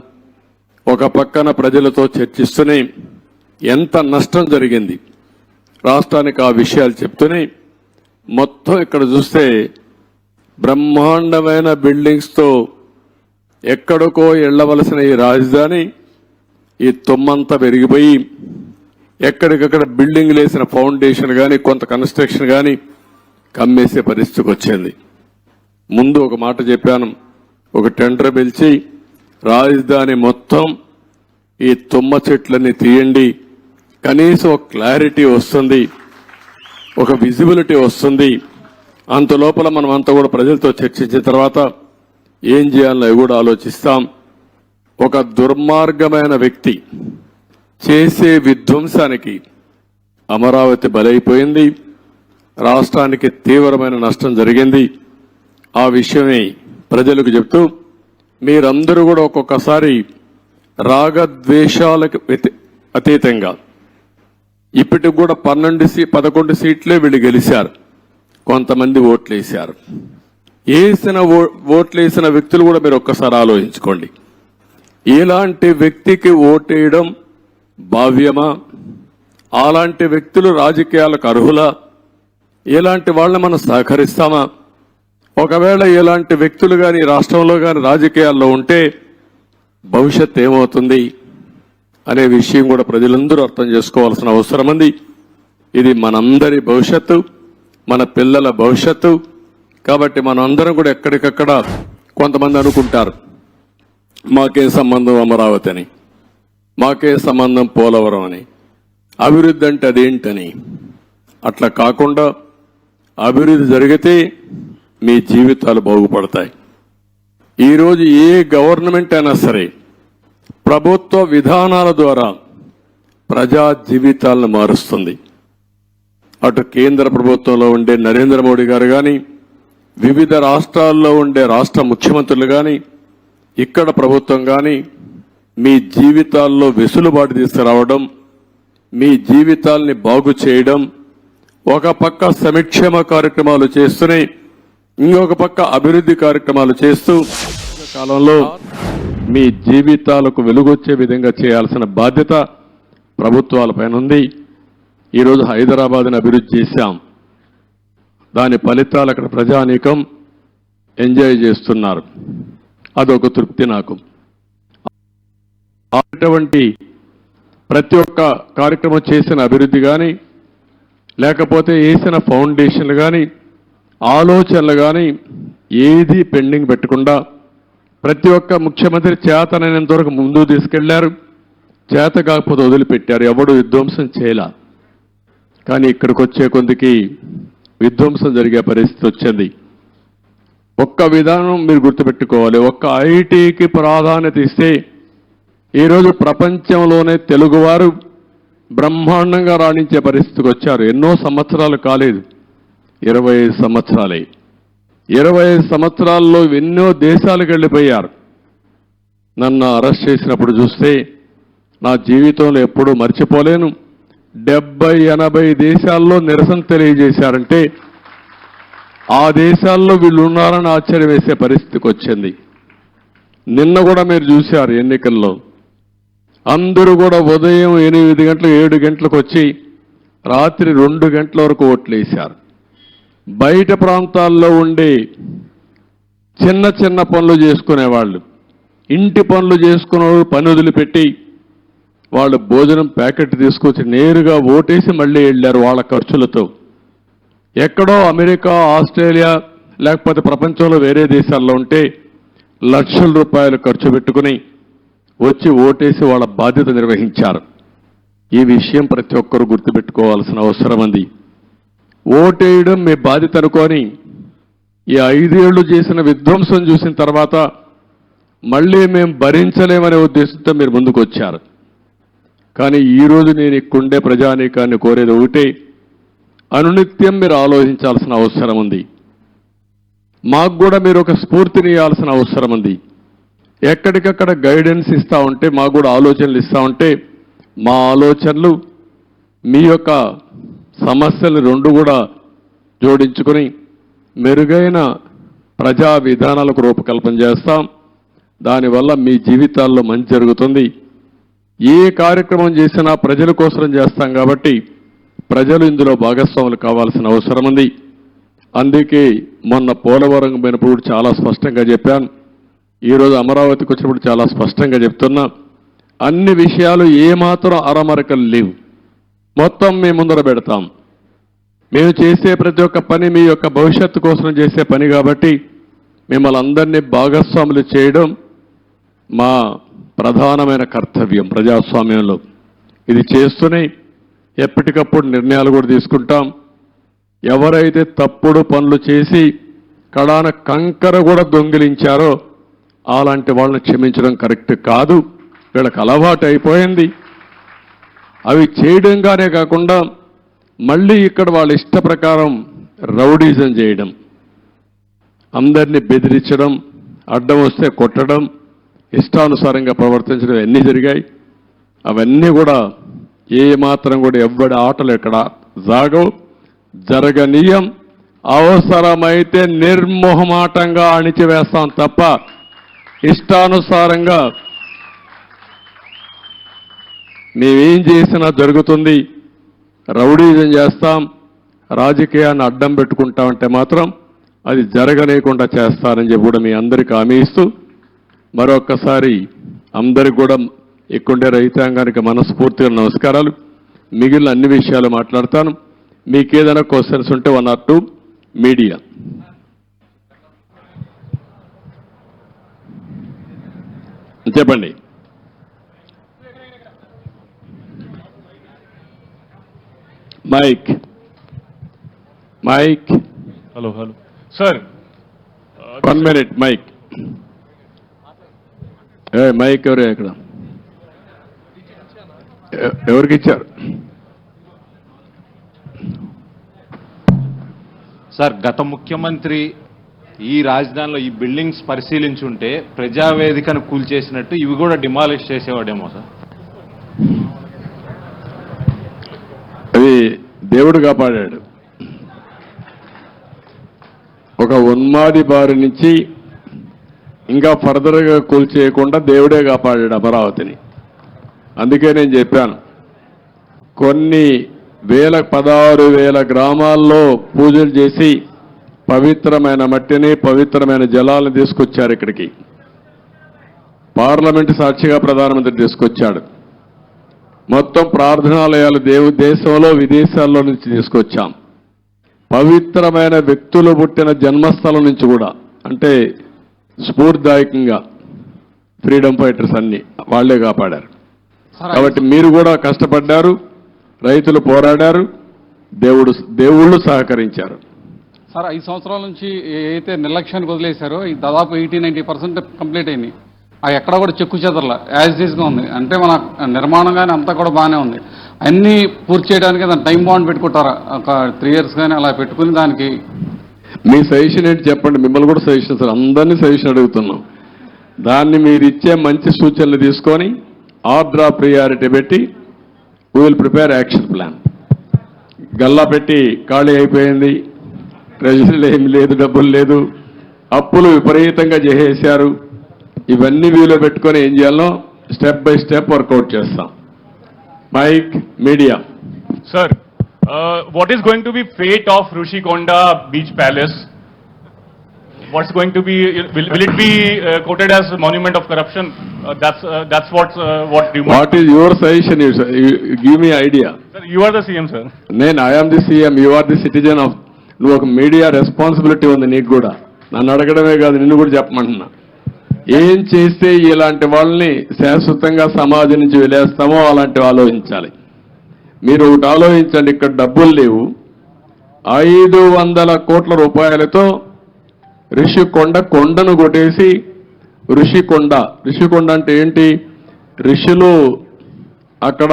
ఒక పక్కన ప్రజలతో చర్చిస్తూనే ఎంత నష్టం జరిగింది రాష్ట్రానికి ఆ విషయాలు చెప్తూనే, మొత్తం ఇక్కడ చూస్తే బ్రహ్మాండమైన బిల్డింగ్స్ తో ఎక్కడికో ఎళ్లవలసిన ఈ రాజధాని ఈ తుమ్మంతా పెరిగిపోయి ఎక్కడికక్కడ బిల్డింగ్ లేసిన ఫౌండేషన్ కానీ కొంత కన్స్ట్రక్షన్ కానీ కమ్మేసే పరిస్థితికి వచ్చింది. ముందు ఒక మాట చెప్పాను, ఒక టెండర్ పిలిచి రాజధాని మొత్తం ఈ తుమ్మ చెట్లన్నీ తీయండి, కనీసం ఒక క్లారిటీ వస్తుంది, ఒక విజిబిలిటీ వస్తుంది. అంత లోపల మనం అంతా కూడా ప్రజలతో చర్చించిన తర్వాత ఏం చేయాలో కూడా ఆలోచిస్తాం. ఒక దుర్మార్గమైన వ్యక్తి చేసే విధ్వంసానికి అమరావతి బలైపోయింది, రాష్ట్రానికి తీవ్రమైన నష్టం జరిగింది. ఆ విషయమే ప్రజలకు చెప్తూ మీరందరూ కూడా ఒక్కొక్కసారి రాగద్వేషాలకు అతీతంగా ఇప్పటికి కూడా 11 సీట్లే వీళ్ళు గెలిచారు, కొంతమంది ఓట్లేశారు. ఓట్లేసిన వ్యక్తులు కూడా మీరు ఒక్కసారి ఆలోచించుకోండి. ఇలాంటి వ్యక్తికి ఓటేయడం భావ్యమా? అలాంటి వ్యక్తులు రాజకీయాలకు అర్హులా? ఇలాంటి వాళ్ళని మనం సహకరిస్తామా? ఒకవేళ ఇలాంటి వ్యక్తులు కానీ రాష్ట్రంలో కానీ రాజకీయాల్లో ఉంటే భవిష్యత్ ఏమవుతుంది అనే విషయం కూడా ప్రజలందరూ అర్థం చేసుకోవాల్సిన అవసరం ఉంది. ఇది మనందరి భవిష్యత్తు, మన పిల్లల భవిష్యత్తు. కాబట్టి మనందరం కూడా ఎక్కడికక్కడ కొంతమంది అనుకుంటారు మాకే సంబంధం అమరావతి అని, మాకే సంబంధం పోలవరం అని, అభివృద్ధి అంటే అదేంటని. అట్లా కాకుండా అభివృద్ధి జరిగితే మీ జీవితాలు బాగుపడతాయి. ఈరోజు ఏ గవర్నమెంట్ అయినా సరే ప్రభుత్వ విధానాల ద్వారా ప్రజా జీవితాలను మారుస్తుంది. అటు కేంద్ర ప్రభుత్వంలో ఉండే నరేంద్ర మోడీ గారు కానీ, వివిధ రాష్ట్రాల్లో ఉండే రాష్ట్ర ముఖ్యమంత్రులు కానీ, ఇక్కడ ప్రభుత్వం కానీ మీ జీవితాల్లో వెసులుబాటు తీసుకురావడం, మీ జీవితాల్ని బాగు చేయడం, ఒక పక్క సంక్షేమ కార్యక్రమాలు చేస్తూనే ఇంకొక పక్క అభివృద్ధి కార్యక్రమాలు చేస్తూ కాలంలో మీ జీవితాలకు వెలుగొచ్చే విధంగా చేయాల్సిన బాధ్యత ప్రభుత్వాలపైన ఉంది. ఈరోజు హైదరాబాద్ని అభివృద్ధి చేశాం, దాని ఫలితాలు అక్కడ ప్రజానీకం ఎంజాయ్ చేస్తున్నారు. అదొక తృప్తి నాకు. అటువంటి ప్రతి ఒక్క కార్యక్రమం చేసిన అభివృద్ధి కానీ, లేకపోతే వేసిన ఫౌండేషన్లు కానీ, ఆలోచనలు కానీ ఏది పెండింగ్ పెట్టకుండా ప్రతి ఒక్క ముఖ్యమంత్రి చేతనైనంత వరకు ముందుకు తీసుకెళ్లారు. చేత కాకపోతే వదిలిపెట్టారు, ఎవడు విధ్వంసం చేయాల. కానీ ఇక్కడికి వచ్చే కొందికి విధ్వంసం జరిగే పరిస్థితి వచ్చింది. ఒక్క విధానం మీరు గుర్తుపెట్టుకోవాలి, ఒక్క ఐటీకి ప్రాధాన్యత ఇస్తే ఈరోజు ప్రపంచంలోనే తెలుగువారు బ్రహ్మాండంగా రాణించే పరిస్థితికి వచ్చారు. ఎన్నో సంవత్సరాలు కాలేదు, 25 సంవత్సరాలే. 25 సంవత్సరాల్లో ఎన్నో దేశాలకు వెళ్ళిపోయారు. నన్ను అరెస్ట్ చేసినప్పుడు చూస్తే నా జీవితంలో ఎప్పుడూ మర్చిపోలేను. 70-80 దేశాల్లో నిరసన తెలియజేశారంటే ఆ దేశాల్లో వీళ్ళు ఉన్నారని ఆశ్చర్యం వేసే పరిస్థితికి వచ్చింది. నిన్న కూడా మీరు చూశారు ఎన్నికల్లో అందరూ కూడా ఉదయం 8 గంటలు 7 గంటలకు వచ్చి రాత్రి 2 గంటల వరకు ఓట్లు వేశారు. బయట ప్రాంతాల్లో ఉండే చిన్న చిన్న పనులు చేసుకునేవాళ్ళు, ఇంటి పనులు చేసుకునే పని వదిలిపెట్టి వాళ్ళు భోజనం ప్యాకెట్ తీసుకొచ్చి నేరుగా ఓటేసి మళ్ళీ వెళ్ళారు వాళ్ళ ఖర్చులతో. ఎక్కడో అమెరికా, ఆస్ట్రేలియా లేకపోతే ప్రపంచంలో వేరే దేశాల్లో ఉంటే లక్షల రూపాయలు ఖర్చు పెట్టుకుని వచ్చి ఓటేసి వాళ్ళ బాధ్యత నిర్వహించారు. ఈ విషయం ప్రతి ఒక్కరూ గుర్తుపెట్టుకోవాల్సిన అవసరం ఉంది. ఓటేయడం మీ బాధ్యత అనుకొని ఈ 5 ఏళ్లు చేసిన విధ్వంసం చూసిన తర్వాత మళ్ళీ మేము భరించలేమనే ఉద్దేశంతో మీరు ముందుకు వచ్చారు. కానీ ఈరోజు నేను ఇక్కడుండే ప్రజానీకాన్ని కోరేది ఒకటే, అనునిత్యం మీరు ఆలోచించాల్సిన అవసరం ఉంది. మాకు కూడా మీరు ఒక స్ఫూర్తిని ఇవ్వాల్సిన అవసరం ఉంది. ఎక్కడికక్కడ గైడెన్స్ ఇస్తూ ఉంటే, మాకు కూడా ఆలోచనలు ఇస్తూ ఉంటే, మా ఆలోచనలు మీ యొక్క సమస్యలు రెండు కూడా జోడించుకొని మెరుగైన ప్రజా విధానాలకు రూపకల్పన చేస్తాం. దానివల్ల మీ జీవితాల్లో మంచి జరుగుతుంది. ఏ కార్యక్రమం చేసినా ప్రజల కోసం చేస్తాం కాబట్టి ప్రజలు ఇందులో భాగస్వాములు కావాల్సిన అవసరం ఉంది. అందుకే మొన్న పోలవరం పోయినప్పుడు చాలా స్పష్టంగా చెప్పాను, ఈరోజు అమరావతికి వచ్చినప్పుడు చాలా స్పష్టంగా చెప్తున్నా, అన్ని విషయాలు ఏమాత్రం అరమరకలు లేవు. మొత్తం మీ ముందర పెడతాం. మేము చేసే ప్రతి ఒక్క పని మీ యొక్క భవిష్యత్తు కోసం చేసే పని కాబట్టి మిమ్మల్ని అందరినీ భాగస్వాములు చేయడం మా ప్రధానమైన కర్తవ్యం ప్రజాస్వామ్యంలో. ఇది చేస్తూనే ఎప్పటికప్పుడు నిర్ణయాలు కూడా తీసుకుంటాం. ఎవరైతే తప్పుడు పనులు చేసి కడాన కంకర కూడా దొంగిలించారో అలాంటి వాళ్ళని క్షమించడం కరెక్ట్ కాదు. వీళ్ళకి అలవాటు అయిపోయింది. అవి చేయడంగానే కాకుండా మళ్ళీ ఇక్కడ వాళ్ళ ఇష్ట ప్రకారం రౌడీజం చేయడం, అందరినీ బెదిరించడం, అడ్డం వస్తే కొట్టడం, ఇష్టానుసారంగా ప్రవర్తించడం అన్నీ జరిగాయి. అవన్నీ కూడా ఏ మాత్రం కూడా ఎవ్వడి ఆటలు ఎక్కడ జరగనీయం. అవసరమైతే నిర్మోహమాటంగా అణిచివేస్తాం తప్ప ఇష్టానుసారంగా మేమేం చేసినా జరుగుతుంది. రౌడీజం చేస్తాం, రాజకీయాన్ని అడ్డం పెట్టుకుంటామంటే మాత్రం అది జరగలేకుండా చేస్తారని చెప్పి కూడా మీ అందరికీ హామీ ఇస్తూ మరొక్కసారి అందరికి కూడా ఇక్కడుండే రైతాంగానికి మనస్ఫూర్తిగా నమస్కారాలు. మిగిలిన అన్ని విషయాలు మాట్లాడతాను. మీకు ఏదైనా క్వశ్చన్స్ ఉంటే 1 or 2 మీడియా. చెప్పండి. Mike. Hello sir, 1 minute mike. Mike ఎవరు ఇక్కడ ఎవరికి ఇచ్చారు? సార్, గత ముఖ్యమంత్రి ఈ రాజధానిలో ఈ బిల్డింగ్స్ పరిశీలించుంటే ప్రజావేదికను కూల్చేసినట్టు ఇవి కూడా డిమాలిష్ చేసేవాడేమో సార్. అది దేవుడు కాపాడాడు. ఒక ఉన్మాది బారి నుంచి ఇంకా ఫర్దర్గా కూల్చేయకుండా దేవుడే కాపాడాడు అమరావతిని. అందుకే నేను చెప్పాను, కొన్ని 16,000 గ్రామాల్లో పూజలు చేసి పవిత్రమైన మట్టిని, పవిత్రమైన జలాలను తీసుకొచ్చారు ఇక్కడికి. పార్లమెంటు సాక్షిగా ప్రధానమంత్రి తీసుకొచ్చాడు. మొత్తం ప్రార్థనాలయాలు దేశంలో విదేశాల్లో నుంచి తీసుకొచ్చాం. పవిత్రమైన వ్యక్తులు పుట్టిన జన్మస్థలం నుంచి కూడా, అంటే స్ఫూర్తిదాయకంగా ఫ్రీడమ్ ఫైటర్స్ అన్ని వాళ్లే కాపాడారు. కాబట్టి మీరు కూడా కష్టపడ్డారు, రైతులు పోరాడారు, దేవుళ్ళు సహకరించారు. సార్, 5 సంవత్సరాల నుంచి ఏదైతే నిర్లక్ష్యానికి వదిలేశారో ఈ దాదాపు 80-90% కంప్లీట్ అయింది. అవి ఎక్కడ కూడా చెక్కు చెదరల యాజ్ ఈజ్గా ఉంది. అంటే మన నిర్మాణం కానీ అంతా కూడా బాగానే ఉంది. అన్నీ పూర్తి చేయడానికి దాని టైం బాండ్ పెట్టుకుంటారా? ఒక 3 years కానీ అలా పెట్టుకుని దానికి మీ సజెషన్ ఏంటి చెప్పండి. మిమ్మల్ని కూడా సజెషన్ సార్, అందరినీ సజెషన్ అడుగుతున్నాం. దాన్ని మీరు ఇచ్చే మంచి సూచనలు తీసుకొని ఆర్డర్ ఆఫ్ ప్రియారిటీ పెట్టి we will prepare action plan. Galla పెట్టి ఖాళీ అయిపోయింది, ట్రెజరీలో ఏమి లేదు, డబ్బులు లేదు, అప్పులు విపరీతంగా చేసేశారు. ఇవన్నీ వీలో పెట్టుకొని ఏం చేయాలో స్టెప్ బై స్టెప్ వర్కౌట్ చేస్తాం. Mike media. Sir, what is going to be fate of Rushikonda Beach Palace? What's going to be? Will it be quoted as a monument of corruption? That's what you. What is your suggestion? You give me idea. Sir, you are the CM, sir. I am the CM. You are the citizen of. నువ్వు ఒక media responsibility ఉంది నీకు కూడా. నన్ను అడగడమే కాదు, నిన్ను కూడా చెప్పమంటున్నా. ఏం చేస్తే ఇలాంటి వాళ్ళని శాశ్వతంగా సమాజం నుంచి వెలేస్తామో అలాంటివి ఆలోచించాలి. మీరు ఒకటి ఆలోచించండి, ఇక్కడ డబ్బులు లేవు. 500 కోట్ల రూపాయలతో కొండను కొట్టేసి ఋషికొండ అంటే ఏంటి? ఋషులు అక్కడ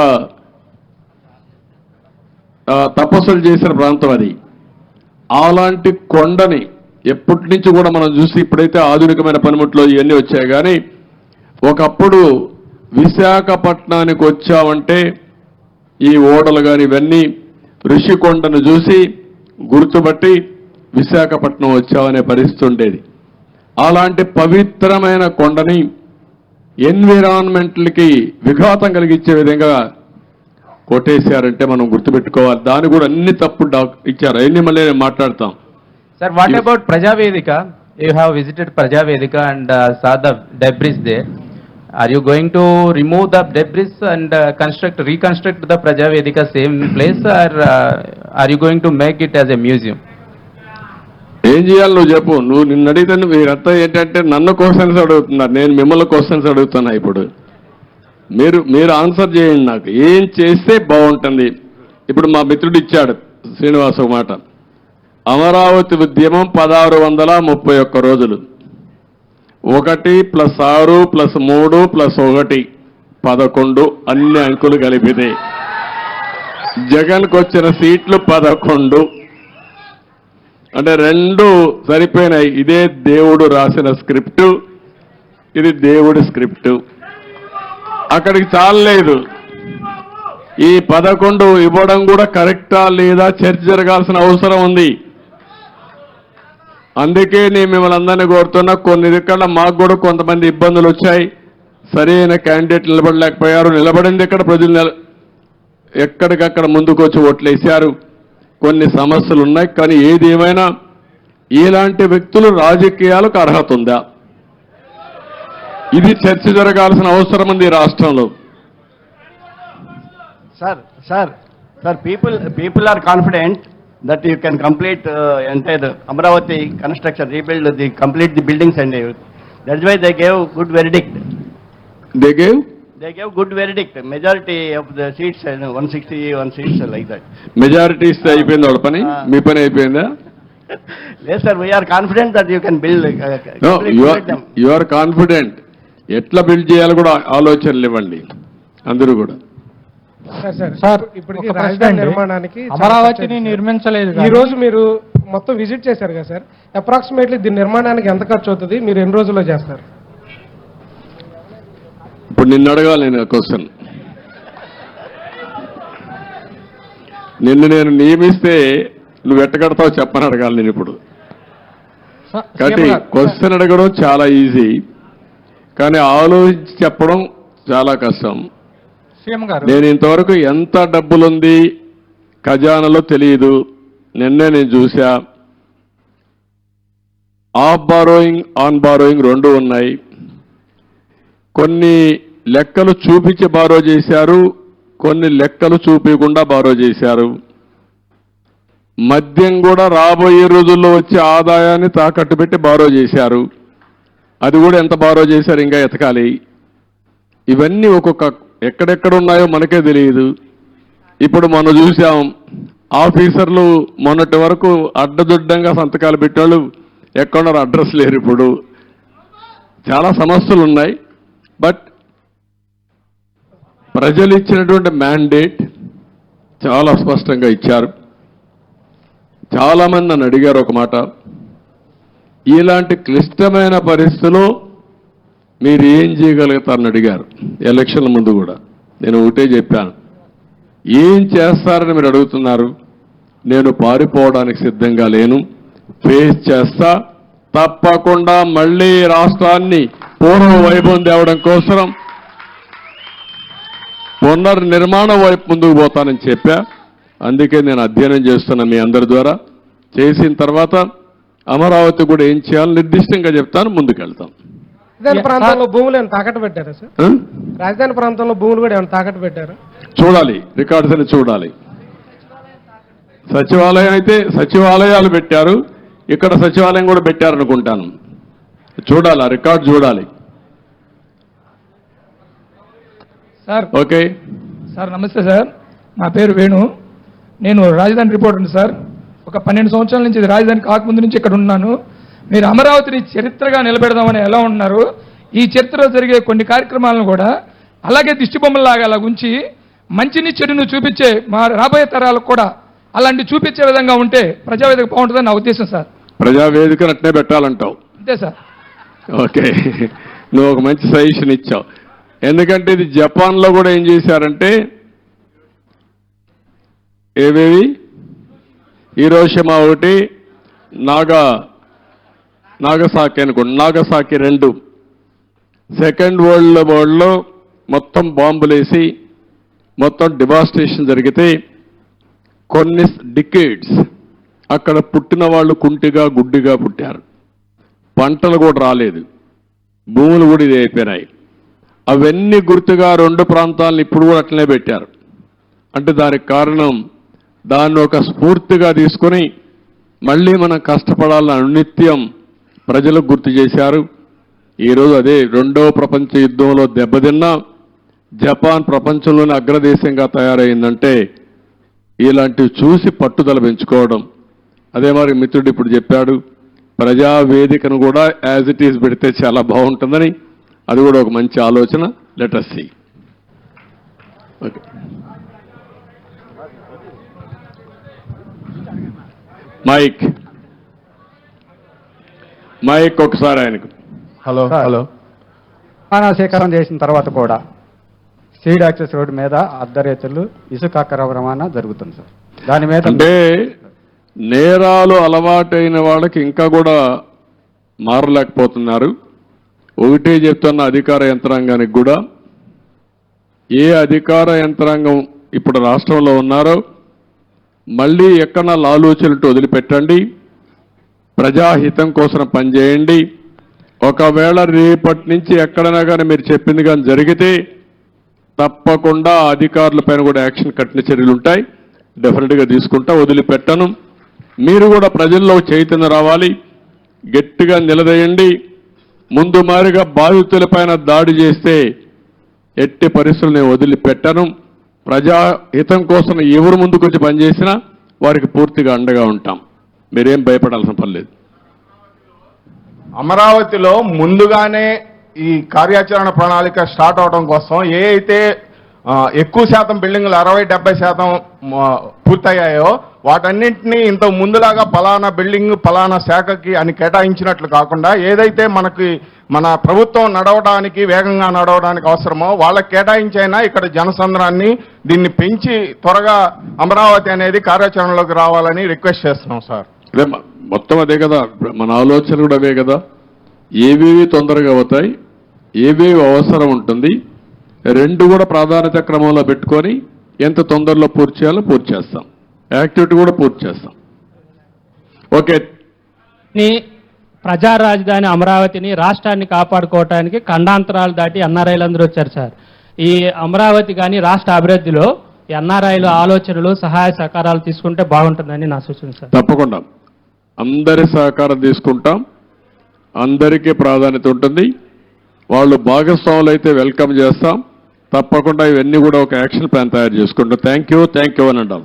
తపస్సులు చేసిన ప్రాంతం అది. అలాంటి కొండని ఎప్పటి నుంచి కూడా మనం చూసి, ఇప్పుడైతే ఆధునికమైన పనిముట్లు ఇవన్నీ వచ్చాయి, కానీ ఒకప్పుడు విశాఖపట్నానికి వచ్చామంటే ఈ ఓడలు కానీ ఇవన్నీ ఋషికొండను చూసి గుర్తుపట్టి విశాఖపట్నం వచ్చామనే పరిస్థితి ఉండేది. అలాంటి పవిత్రమైన కొండని ఎన్విరాన్మెంట్లకి విఘాతం కలిగించే విధంగా కొట్టేశారంటే మనం గుర్తుపెట్టుకోవాలి. దాన్ని కూడా అన్ని తప్పు ఇచ్చారు. అవన్నీ మళ్ళీ నేను మాట్లాడతాం. Sir, what about Prajavedika? you have visited Prajavedika and saw the debris there. Are you going to remove the debris and reconstruct the Prajavedika same place, or are you going to make it as a museum? ఏం చేయాలి నువ్వు చెప్పు. నువ్వు నిన్ను అడిగితే మీరంతా ఏంటంటే నన్ను క్వశ్చన్స్ అడుగుతున్నారు, నేను మిమ్మల్ని క్వశ్చన్స్ అడుగుతున్నా. ఇప్పుడు మీరు ఆన్సర్ చేయండి. నాకు ఏం చేస్తే బాగుంటుంది. ఇప్పుడు మా మిత్రుడు ఇచ్చాడు శ్రీనివాస్ ఒక మాట. అమరావతి ఉద్యమం 1631 రోజులు, 1 + 6 + 3 + 1 11, అన్ని అంకులు కలిపితే జగన్కు వచ్చిన సీట్లు 11. అంటే 2 సరిపోయినాయి. ఇదే దేవుడు రాసిన స్క్రిప్టు, ఇది దేవుడి స్క్రిప్టు. అక్కడికి చాలలేదు. ఈ 11 ఇవ్వడం కూడా కరెక్టా లేదా చర్చ జరగాల్సిన అవసరం ఉంది. అందుకే నేను మిమ్మల్ని అందరినీ కోరుతున్నా, కొన్ని ఇక్కడ మాకు కూడా కొంతమంది ఇబ్బందులు వచ్చాయి. సరైన క్యాండిడేట్ నిలబడలేకపోయారు. నిలబడింది ఇక్కడ ప్రజలు ఎక్కడికక్కడ ముందుకు వచ్చి ఓట్లేశారు. కొన్ని సమస్యలు ఉన్నాయి. కానీ ఏది ఏమైనా ఇలాంటి వ్యక్తులు రాజకీయాలకు అర్హత ఉందా, ఇది చర్చ జరగాల్సిన అవసరం ఉంది రాష్ట్రంలో. Sir, people are confident that you can complete entire Amaravati construction, rebuild, complete the buildings and everything. That's why they gave good verdict. They gave good verdict. Majority of the seats, 161 seats like that. Majority ఇస్తే అయిపోయింది వాళ్ళ పని. మీ పని అయిపోయిందా? Yes, sir. We are confident that you can build. No, complete them. you are confident. ఎట్లా build చేయాలో కూడా ఆలోచనలు ఇవ్వండి అందరూ కూడా. సార్ ఇప్పటికి రాజధాని నిర్మాణానికి అమరావతిని నిర్మించలేదు. ఈ రోజు మీరు మొత్తం విజిట్ చేశారు కదా సార్, అప్రాక్సిమేట్లీ దీని నిర్మాణానికి ఎంత ఖర్చు అవుతుంది, మీరు ఎన్ని రోజుల్లో చేస్తారు? ఇప్పుడు నిన్ను అడగాలి నేను క్వశ్చన్. నిన్ను నేను నియమిస్తే నువ్వు ఎట్టగడతావు చెప్పని అడగాలి నేను ఇప్పుడు. కాబట్టి క్వశ్చన్ అడగడం చాలా ఈజీ, కానీ ఆలోచించి చెప్పడం చాలా కష్టం. నేను ఇంతవరకు ఎంత డబ్బులుంది ఖజానాలో తెలియదు. నిన్నే నేను చూసా. ఆఫ్ బారోయింగ్, ఆన్ బారోయింగ్ 2 ఉన్నాయి. కొన్ని లెక్కలు చూపించి బారో చేశారు, కొన్ని లెక్కలు చూపించకుండా బారో చేశారు. మద్యం కూడా రాబోయే రోజుల్లో వచ్చే ఆదాయాన్ని తాకట్టు పెట్టి బారో చేశారు. అది కూడా ఎంత బారో చేశారు ఇంకా ఎతకాలి. ఇవన్నీ ఒక్కొక్క ఎక్కడెక్కడ ఉన్నాయో మనకే తెలియదు. ఇప్పుడు మనం చూసాం ఆఫీసర్లు మొన్నటి వరకు అడ్డదుడ్డంగా సంతకాలు పెట్టేవాళ్ళు ఎక్కడున్నారు, అడ్రస్ లేరు. ఇప్పుడు చాలా సమస్యలు ఉన్నాయి. బట్ ప్రజలు ఇచ్చినటువంటి మ్యాండేట్ చాలా స్పష్టంగా ఇచ్చారు. చాలామంది నన్ను అడిగారు ఒక మాట, ఇలాంటి క్లిష్టమైన పరిస్థితుల్లో మీరు ఏం చేయగలుగుతారని అడిగారు. ఎలక్షన్ల ముందు కూడా నేను ఒకటే చెప్పాను, ఏం చేస్తారని మీరు అడుగుతున్నారు. నేను పారిపోవడానికి సిద్ధంగా లేను, ఫేస్ చేస్తా. తప్పకుండా మళ్ళీ రాష్ట్రాన్ని పూర్వ వైభవం తేవడం కోసం పునర్నిర్మాణం వైపు ముందుకు పోతానని చెప్పా. అందుకే నేను అధ్యయనం చేస్తున్నా మీ అందరి ద్వారా. చేసిన తర్వాత అమరావతి కూడా ఏం చేయాలో నిర్దిష్టంగా చెప్తాను, ముందుకెళ్తాం. రాజధాని ప్రాంతంలో భూములు ఏమైనా తాకట్టు పెట్టారా సార్? రాజధాని ప్రాంతంలో భూములు కూడా ఏమైనా తాకట్టు పెట్టారా? చూడాలి, రికార్డ్స్ అని చూడాలి. సచివాలయం అయితే సచివాలయాలు పెట్టారు, ఇక్కడ సచివాలయం కూడా పెట్టారనుకుంటాను. చూడాలి, ఆ రికార్డు చూడాలి. సార్ ఓకే సార్, నమస్తే సార్. నా పేరు వేణు. నేను రాజధాని రిపోర్టర్ సార్. ఒక 12 సంవత్సరాల నుంచి ఇది రాజధాని కాకముందు నుంచి ఇక్కడ ఉన్నాను. మీరు అమరావతిని చరిత్రగా నిలబెడదామని ఎలా ఉన్నారు, ఈ చరిత్రలో జరిగే కొన్ని కార్యక్రమాలను కూడా అలాగే దిష్టిబొమ్మలాగా అలా ఉంచి మంచిని చెడును చూపించే మా రాబోయే తరాలకు కూడా అలాంటి చూపించే విధంగా ఉంటే ప్రజావేదిక బాగుంటుందని నా ఉద్దేశం సార్. ప్రజావేదిక అట్నే పెట్టాలంటావు? అంతే సార్. ఓకే, నువ్వు ఒక మంచి సజెషన్ ఇచ్చావు. ఎందుకంటే ఇది జపాన్లో కూడా ఏం చేశారంటే, ఏవేవి హీరోషిమా ఒకటి, నాగసాకి అనుకోండి, నాగసాకి 2 సెకండ్ వరల్డ్ వార్లో మొత్తం బాంబులేసి మొత్తం డివాస్టేషన్ జరిగితే కొన్ని డికేడ్స్ అక్కడ పుట్టిన వాళ్ళు కుంటిగా గుడ్డిగా పుట్టారు. పంటలు కూడా రాలేదు, భూములు కూడా ఇది అయిపోయినాయి. అవన్నీ గుర్తుగా 2 ప్రాంతాలను ఇప్పుడు కూడా అట్లనే పెట్టారు. అంటే దానికి కారణం దాన్ని ఒక స్ఫూర్తిగా తీసుకొని మళ్ళీ మనం కష్టపడాలని అనునిత్యం ప్రజలకు గుర్తు చేశారు. ఈరోజు అదే 2వ ప్రపంచ యుద్ధంలో దెబ్బతిన్న జపాన్ ప్రపంచంలోని అగ్రదేశంగా తయారైందంటే ఇలాంటివి చూసి పట్టుదల పెంచుకోవడం. అదే మరి మిత్రుడు ఇప్పుడు చెప్పాడు, ప్రజావేదికను కూడా యాజ్ ఇట్ ఈజ్ పెడితే చాలా బాగుంటుందని. అది కూడా ఒక మంచి ఆలోచన. Let us see. Okay, mike ఒకసారి ఆయనకు. హలో సేకరణ చేసిన తర్వాత కూడా సీడ్ యాక్సెస్ రోడ్డు మీద అర్ధరేతులు ఇసుక అక్రమ రవాణా జరుగుతుంది సార్. దాని మీద అంటే నేరాలు అలవాటైన వాళ్ళకి ఇంకా కూడా మారలేకపోతున్నారు. ఒకటే చెప్తున్న అధికార యంత్రాంగానికి కూడా, ఏ అధికార యంత్రాంగం ఇప్పుడు రాష్ట్రంలో ఉన్నారో మళ్ళీ ఎక్కడ ఆలోచనలు వదిలిపెట్టండి, ప్రజాహితం కోసం పనిచేయండి. ఒకవేళ రేపటి నుంచి ఎక్కడైనా కానీ మీరు చెప్పింది కానీ జరిగితే తప్పకుండా అధికారుల పైన కూడా యాక్షన్ కఠిన చర్యలు ఉంటాయి. డెఫినెట్గా తీసుకుంటా, వదిలిపెట్టను. మీరు కూడా ప్రజల్లో చైతన్యం రావాలి, గట్టిగా నిలదీయండి. ముందు మారిగా బాధితులపైన దాడి చేస్తే ఎట్టి పరిస్థితులు నేను వదిలిపెట్టను. ప్రజాహితం కోసం ఎవరు ముందుకొచ్చి పనిచేసినా వారికి పూర్తిగా అండగా ఉంటాం. మీరేం భయపడాల్సిన పని లేదు. అమరావతిలో ముందుగానే ఈ కార్యాచరణ ప్రణాళిక స్టార్ట్ అవడం కోసం ఏ అయితే ఎక్కువ శాతం బిల్డింగ్లు 60-70% పూర్తయ్యాయో వాటన్నింటినీ ఇంత ముందులాగా పలానా బిల్డింగ్ పలానా శాఖకి అని కేటాయించినట్లు కాకుండా ఏదైతే మన ప్రభుత్వం నడవడానికి వేగంగా నడవడానికి అవసరమో వాళ్ళకి కేటాయించైనా ఇక్కడ జనసంద్రాన్ని దీన్ని పెంచి త్వరగా అమరావతి అనేది కార్యాచరణలోకి రావాలని రిక్వెస్ట్ చేస్తున్నాం సార్. అదే మొత్తం అదే కదా, మన ఆలోచన కూడా అవే కదా. ఏవేవి తొందరగా అవుతాయి, ఏవేవి అవసరం ఉంటుంది, 2 కూడా ప్రాధాన్యత క్రమంలో పెట్టుకొని ఎంత తొందరలో పూర్తి చేయాలో పూర్తి చేస్తాం. యాక్టివిటీ కూడా పూర్తి చేస్తాం. ఓకే, ప్రజా రాజధాని అమరావతిని రాష్ట్రాన్ని కాపాడుకోవడానికి ఖండాంతరాలు దాటి ఎన్ఆర్ఐలు అందరూ వచ్చారు సార్. ఈ అమరావతి కానీ రాష్ట్ర అభివృద్ధిలో ఎన్ఆర్ఐలు ఆలోచనలు సహాయ సహకారాలు తీసుకుంటే బాగుంటుందని నా సూచన సార్. తప్పకుండా అందరి సహకారం తీసుకుంటాం, అందరికీ ప్రాధాన్యత ఉంటుంది. వాళ్ళు భాగస్వాములు అయితే వెల్కమ్ చేస్తాం. తప్పకుండా ఇవన్నీ కూడా ఒక యాక్షన్ ప్లాన్ తయారు చేసుకుంటాం. థ్యాంక్ యూ అని అంటాం.